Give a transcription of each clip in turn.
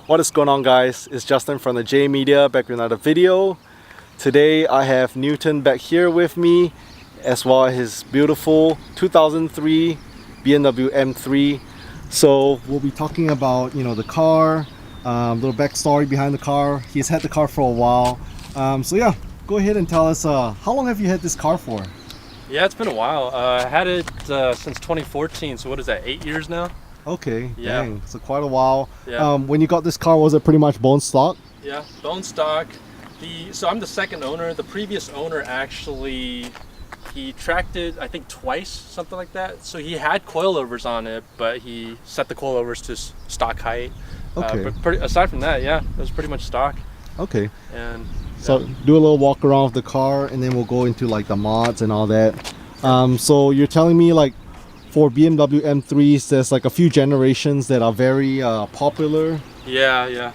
What is going on, guys? It's Justin from the J Media back with another video. Today I have Newton back here with me, as well as his beautiful 2003 BMW M3. So we'll be talking about, the car, little backstory behind the car. He's had the car for a while. So yeah, go ahead and tell us, how long have you had this car for? Yeah, it's been a while. I had it since 2014, so what is that, 8 years now? Okay, yeah. Dang, so quite a while. Yeah. When you got this car, was it pretty much bone stock? Yeah, bone stock. So I'm the second owner. The previous owner actually, he tracked it, I think twice, something like that. So he had coilovers on it, but he set the coilovers to stock height. Okay. But aside from that, yeah, it was pretty much stock. Okay. And so do a little walk around of the car, and then we'll go into like the mods and all that. So you're telling me, like, for BMW M3s, there's like a few generations that are very popular. Yeah.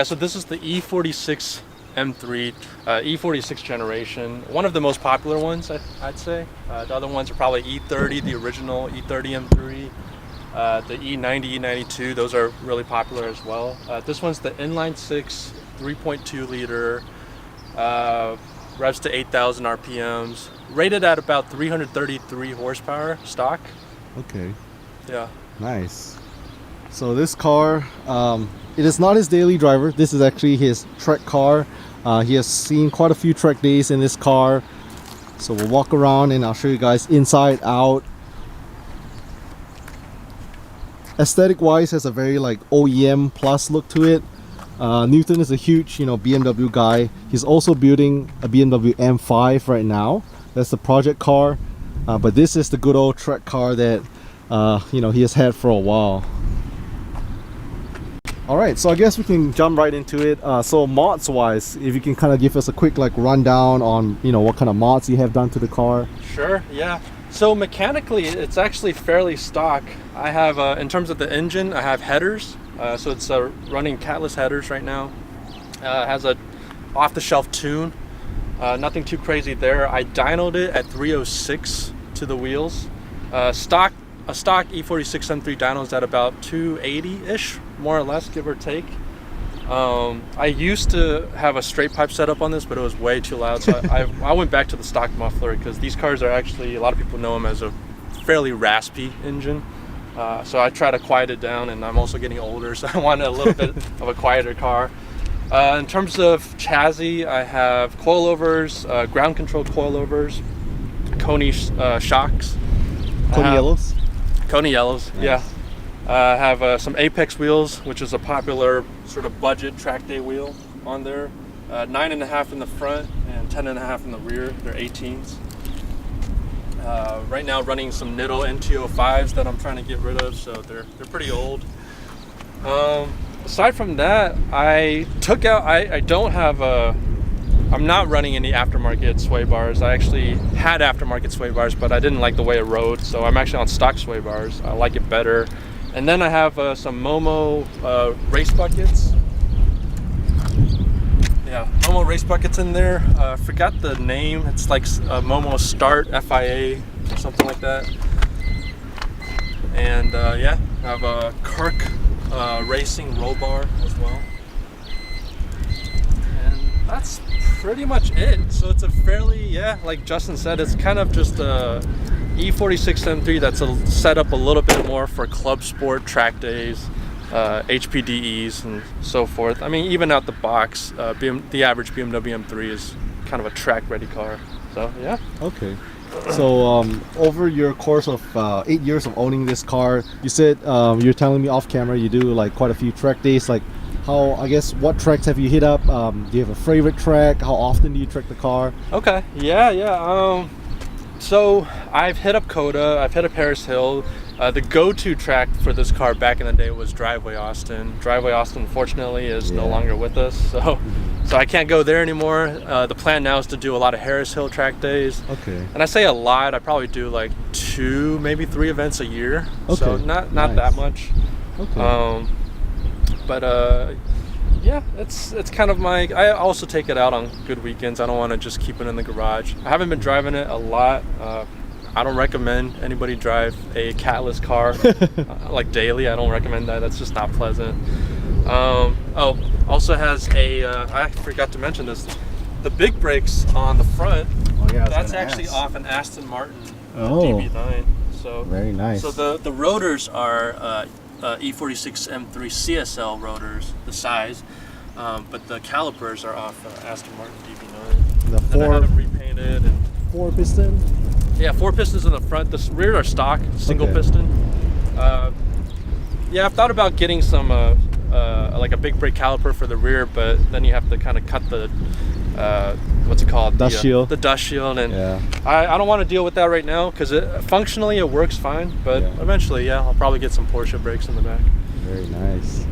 So this is the E46 M3, E46 generation. One of the most popular ones, I'd say. The other ones are probably E30, the original E30 M3. The E90, E92, those are really popular as well. This one's the inline six, 3.2 liter, revs to 8,000 RPMs, rated at about 333 horsepower stock. Okay. Yeah. Nice. So this car, it is not his daily driver. This is actually his trek car. He has seen quite a few trek days in this car. So we'll walk around and I'll show you guys inside out. Aesthetic wise, has a very like OEM plus look to it. Newton is a huge BMW guy. He's also building a BMW M5 right now. That's the project car, but this is the good old trek car that he has had for a while. Alright, so I guess we can jump right into it. So mods wise, if you can kind of give us a quick like rundown on what kind of mods you have done to the car. Sure, yeah. So mechanically, it's actually fairly stock. I have, in terms of the engine, I have headers. So it's running catless headers right now. It has a off-the-shelf tune. Nothing too crazy there. I dynoed it at 306 to the wheels. A stock E46 M3 dyno is at about 280-ish, more or less, give or take. I used to have a straight pipe setup on this, but it was way too loud, so I went back to the stock muffler, because these cars are actually, a lot of people know them as a fairly raspy engine. So I try to quiet it down, and I'm also getting older, so I wanted a little bit of a quieter car. In terms of chassis, I have coilovers, ground controlled coilovers, Coney shocks. Coney yellows? Coney yellows, nice. Yeah. I have some Apex wheels, which is a popular sort of budget track day wheel on there. 9.5 in the front and 10.5 in the rear. They're 18s. Right now running some Nitto NT05s that I'm trying to get rid of, so they're pretty old. Aside from that, I don't have I'm not running any aftermarket sway bars. I actually had aftermarket sway bars, but I didn't like the way it rode, so I'm actually on stock sway bars. I like it better. And then I have some Momo race buckets. Yeah, Momo race buckets in there. Forgot the name. It's like Momo Start FIA or something like that. And yeah, I have a Kirk racing roll bar as well. And that's pretty much it. So it's a fairly, like Justin said, it's kind of just a E46 M3 that's set up a little bit more for club sport track days, HPDEs and so forth. I mean, even out the box, the average BMW M3 is kind of a track ready car. So yeah. Okay. So over your course of 8 years of owning this car, you said you're telling me off camera you do like quite a few track days. Like, what tracks have you hit up? Do you have a favorite track? How often do you track the car? Okay, yeah. So I've hit up Coda, I've hit up Paris Hill. The go-to track for this car back in the day was Driveway Austin. Driveway Austin, unfortunately, is no longer with us, so I can't go there anymore. The plan now is to do a lot of Harris Hill track days. Okay. And I say a lot, I probably do like 2, maybe 3 events a year. Okay. So not nice. That much. Okay. Yeah, it's kind of I also take it out on good weekends. I don't want to just keep it in the garage. I haven't been driving it a lot. I don't recommend anybody drive a catless car like daily. I don't recommend that. That's just not pleasant. Oh, also has a, I forgot to mention this, the big brakes on the front. Oh yeah, that's actually off an Aston Martin DB9. So very nice. So the rotors are E46 M3 CSL rotors, the size, but the calipers are off Aston Martin DB9. The and I had them repainted. And, 4-piston? Yeah, 4 pistons in the front. The rear are stock, single piston. Yeah, I've thought about getting some like a big brake caliper for the rear, but then you have to kind of cut the what's it called? Dust shield. The dust shield, and yeah. I don't want to deal with that right now because functionally it works fine, but eventually, yeah, I'll probably get some Porsche brakes in the back. Very nice.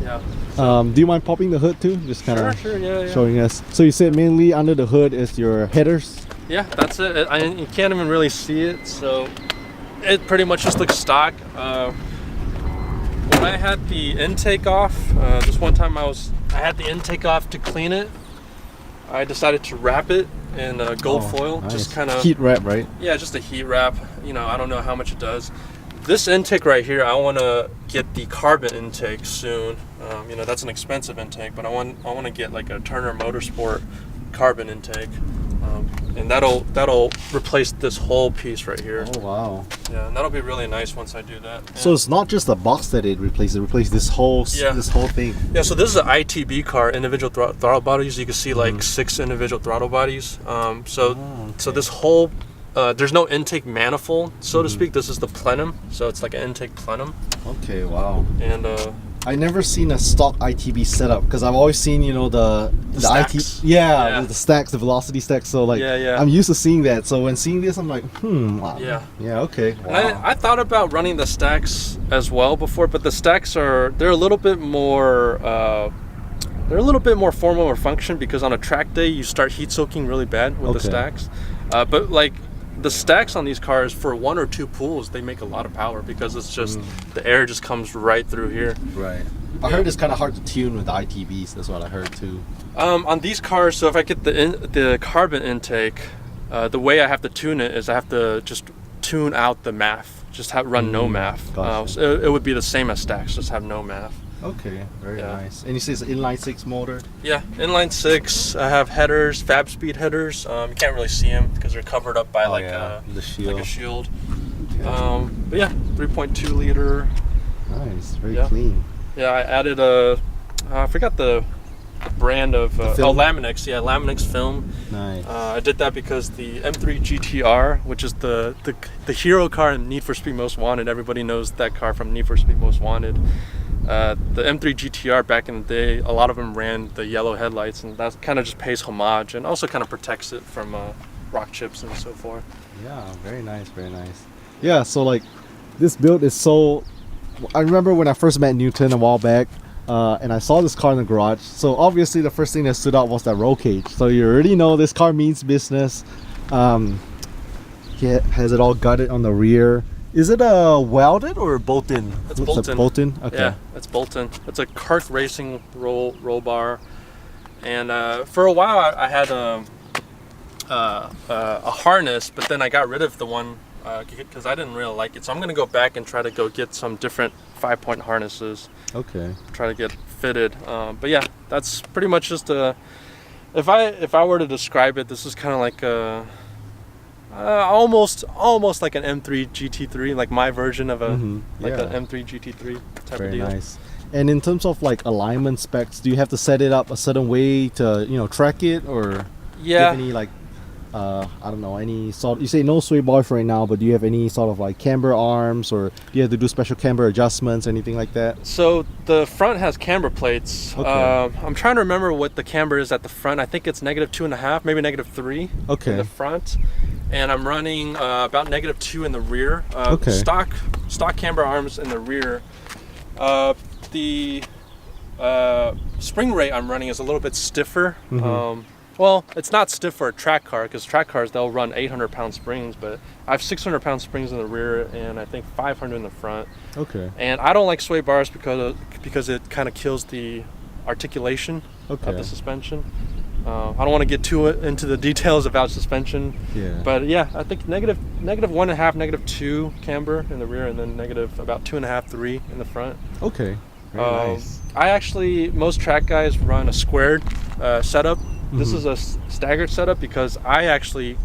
Yeah. Do you mind popping the hood too? Just kind of yeah. showing us. So you said mainly under the hood is your headers? Yeah, that's it. You can't even really see it, so it pretty much just looks stock. When I had the intake off, this one time I had the intake off to clean it. I decided to wrap it in gold foil, nice. just kind of heat wrap, right? Yeah, just a heat wrap. You know, I don't know how much it does. This intake right here, I want to get the carbon intake soon. You know, that's an expensive intake, but I want to get like a Turner Motorsport carbon intake, and that'll replace this whole piece right here. Oh wow! Yeah, and that'll be really nice once I do that. Yeah. So it's not just the box that it replaces; it replaces this whole thing. Yeah. So this is an ITB car, individual throttle bodies. You can see like 6 individual throttle bodies. So this whole there's no intake manifold, so to speak. This is the plenum, so it's like an intake plenum. Okay, wow. And I never seen a stock ITB setup because I've always seen, you know, the stacks. the stacks, the velocity stacks. So like, I'm used to seeing that. So when seeing this, I'm like, wow. Yeah, okay. Wow. And I thought about running the stacks as well before, but the stacks they're a little bit more formal or function because on a track day you start heat soaking really bad with the stacks. But like the stacks on these cars for 1 or 2 pulls, they make a lot of power because it's just the air just comes right through here. Right. I heard it's kind of hard to tune with the ITBs. That's what I heard too. On these cars, so if I get the carbon intake, the way I have to tune it is I have to just tune out the MAF, just run no MAF. Gotcha. So it would be the same as stacks, just have no MAF. Okay, very nice. And you say it's an inline 6 motor? Yeah, inline 6. I have headers, fab speed headers. You can't really see them because they're covered up by the shield. Like a shield. But yeah, 3.2 liter. Nice, very clean. Yeah, I added I forgot the brand of Laminix. Yeah, Laminix film. Nice. I did that because the M3 GTR, which is the hero car in Need for Speed Most Wanted. Everybody knows that car from Need for Speed Most Wanted. The M3 GTR back in the day, a lot of them ran the yellow headlights, and that kind of just pays homage and also kind of protects it from rock chips and so forth. Yeah, very nice, very nice. Yeah, so like this build is so. I remember when I first met Newton a while back, and I saw this car in the garage. So obviously the first thing that stood out was that roll cage. So you already know this car means business. Yeah, has it all gutted on the rear. Is it welded or bolt-in? It's bolt-in. Bolt-in? Okay. Yeah, it's bolt-in. It's a Kart Racing roll bar. And for a while I had a harness, but then I got rid of the one because I didn't really like it. So I'm going to go back and try to go get some different 5-point harnesses. Okay. Try to get fitted. But yeah, that's pretty much just if I were to describe it, this is kind of like a almost like an M3 GT3, like my version of an M3 GT3 type of deal. Very nice. And in terms of like alignment specs, do you have to set it up a certain way to track it, or do you have any like I don't know, any sort? You say no sway bars right now, but do you have any sort of like camber arms, or do you have to do special camber adjustments, anything like that? So the front has camber plates. I'm trying to remember what the camber is at the front. I think it's -2.5, maybe -3 in the front. And I'm running about -2 in the rear. Stock camber arms in the rear. The spring rate I'm running is a little bit stiffer. Well, it's not stiff for a track car because track cars, they'll run 800-pound springs, but I have 600-pound springs in the rear and I think 500 in the front. Okay. And I don't like sway bars because it kind of kills the articulation of the suspension. I don't want to get too into the details about suspension. Yeah. But yeah, I think -1.5, -2 camber in the rear, and then about 2.5, 3 in the front. Okay. Very nice. Most track guys run a squared setup. This is a staggered setup because I actually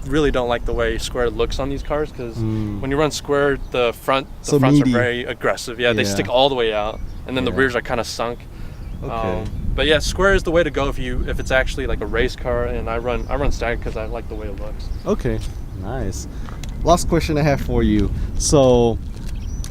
really don't like the way squared looks on these cars, because when you run squared, the fronts are very aggressive. Yeah, they stick all the way out, and then the rears are kind of sunk. Okay. But yeah, square is the way to go if it's actually like a race car, and I run staggered because I like the way it looks. Okay, nice. Last question I have for you. So,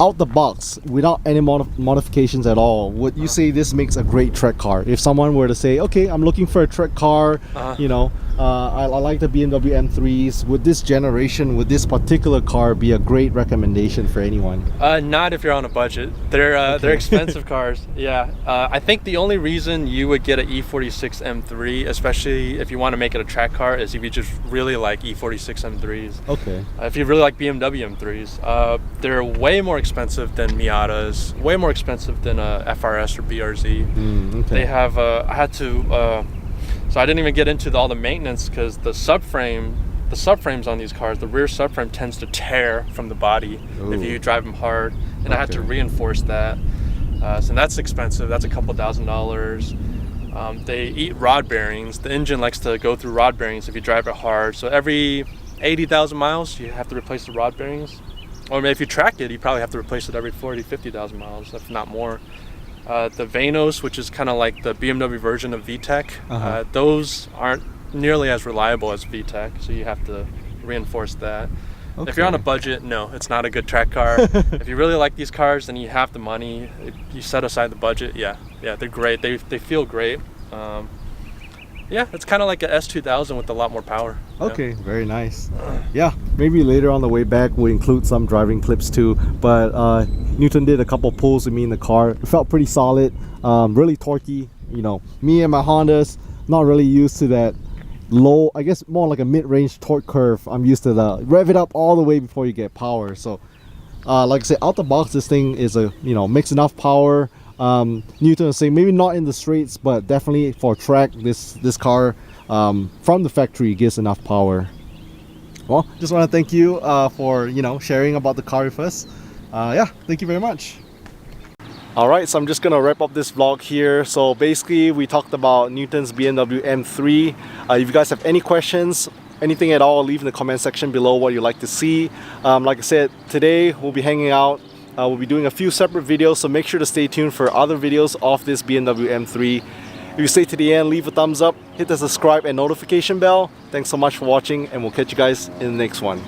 out the box, without any modifications at all, would you say this makes a great track car? If someone were to say, okay, I'm looking for a track car, you know, I like the BMW M3s, would this generation, would this particular car be a great recommendation for anyone? Not if you're on a budget. They're expensive cars. Yeah, I think the only reason you would get an E46 M3, especially if you want to make it a track car, is if you just really like E46 M3s. Okay. If you really like BMW M3s, they're way more expensive than Miatas, way more expensive than a FRS or BRZ. Okay. They have so I didn't even get into all the maintenance, because the subframes on these cars, the rear subframe tends to tear from the body if you drive them hard, and I had to reinforce that. So that's expensive. That's a couple $1,000s. They eat rod bearings. The engine likes to go through rod bearings if you drive it hard. So every 80,000 miles, you have to replace the rod bearings. Or if you track it, you probably have to replace it every 40,000, 50,000 miles, if not more. The Vanos, which is kind of like the BMW version of VTEC, those aren't nearly as reliable as VTEC, so you have to reinforce that. Okay. If you're on a budget, no, it's not a good track car. If you really like these cars and you have the money, you set aside the budget, yeah, they're great. They feel great. Yeah, it's kind of like a S2000 with a lot more power. Okay, very nice. Yeah, maybe later on the way back we'll include some driving clips too. But Newton did a couple pulls with me in the car. It felt pretty solid, really torquey. You know, me and my Hondas, not really used to that low, I guess more like a mid-range torque curve. I'm used to the rev it up all the way before you get power. So like I said, out the box, this thing is makes enough power. Newton was saying maybe not in the straights, but definitely for track, this car from the factory gives enough power. Well, just want to thank you for sharing about the car with us. Yeah, thank you very much. Alright, so I'm just gonna wrap up this vlog here. So basically we talked about Newton's BMW M3. If you guys have any questions, anything at all, leave in the comment section below what you'd like to see. Like I said, today we'll be hanging out. We'll be doing a few separate videos, so make sure to stay tuned for other videos of this BMW M3. If you stay to the end, leave a thumbs up, hit the subscribe and notification bell. Thanks so much for watching, and we'll catch you guys in the next one.